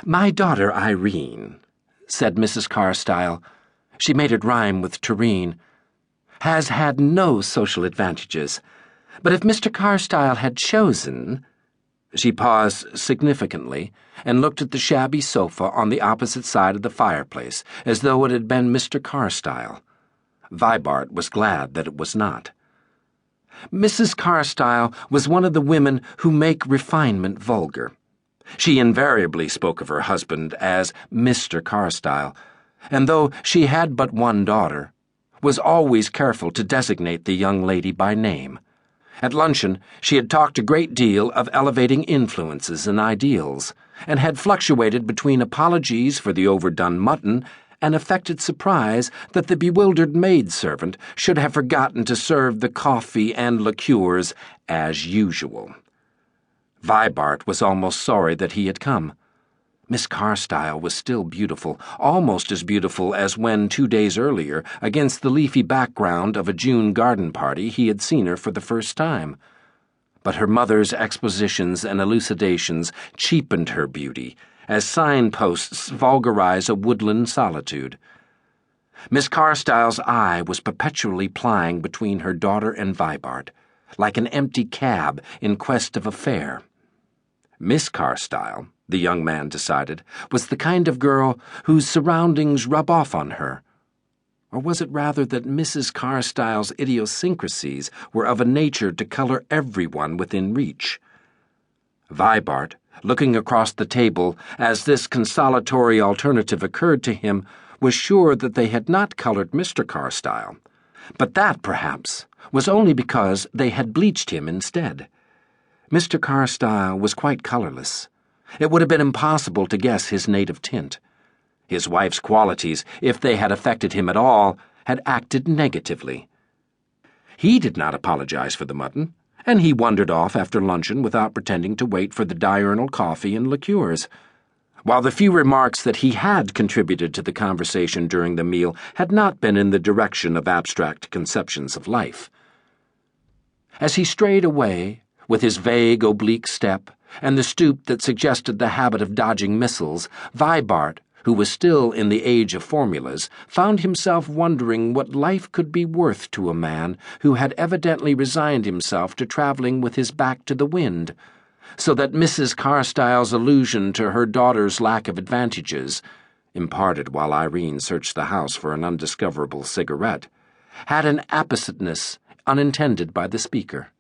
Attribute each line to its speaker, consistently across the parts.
Speaker 1: "My daughter Irene," said Mrs. Carstyle, she made it rhyme with tureen, "has had no social advantages, but if Mr. Carstyle had chosen—" She paused significantly and looked at the shabby sofa on the opposite side of the fireplace, as though it had been Mr. Carstyle. Vibart was glad that it was not. Mrs. Carstyle was one of the women who make refinement vulgar. She invariably spoke of her husband as Mr. Carstyle, and though she had but one daughter, was always careful to designate the young lady by name. At luncheon, she had talked a great deal of elevating influences and ideals, and had fluctuated between apologies for the overdone mutton and affected surprise that the bewildered maidservant should have forgotten to serve the coffee and liqueurs as usual. Vibart was almost sorry that he had come. Miss Carstyle was still beautiful, almost as beautiful as when 2 days earlier, against the leafy background of a June garden party, he had seen her for the first time. But her mother's expositions and elucidations cheapened her beauty, as signposts vulgarize a woodland solitude. Miss Carstyle's eye was perpetually plying between her daughter and Vibart, like an empty cab in quest of a fare. Miss Carstyle, the young man decided, was the kind of girl whose surroundings rub off on her. Or was it rather that Mrs. Carstyle's idiosyncrasies were of a nature to color everyone within reach? Vibart, looking across the table as this consolatory alternative occurred to him, was sure that they had not colored Mr. Carstyle, but that, perhaps, was only because they had bleached him instead. Mr. Carstyle was quite colorless. It would have been impossible to guess his native tint. His wife's qualities, if they had affected him at all, had acted negatively. He did not apologize for the mutton, and he wandered off after luncheon without pretending to wait for the diurnal coffee and liqueurs, while the few remarks that he had contributed to the conversation during the meal had not been in the direction of abstract conceptions of life. As he strayed away, with his vague oblique step, and the stoop that suggested the habit of dodging missiles, Vibart, who was still in the age of formulas, found himself wondering what life could be worth to a man who had evidently resigned himself to traveling with his back to the wind, so that Mrs. Carstyle's allusion to her daughter's lack of advantages, imparted while Irene searched the house for an undiscoverable cigarette, had an appositeness unintended by the speaker.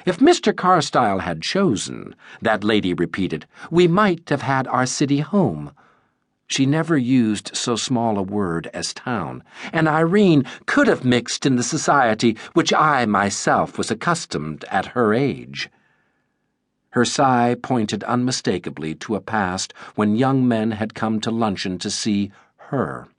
Speaker 1: "If Mr. Carstyle had chosen," that lady repeated, "we might have had our city home." She never used so small a word as town, and Irene could have mixed in the society which I myself was accustomed at her age. Her sigh pointed unmistakably to a past when young men had come to luncheon to see her.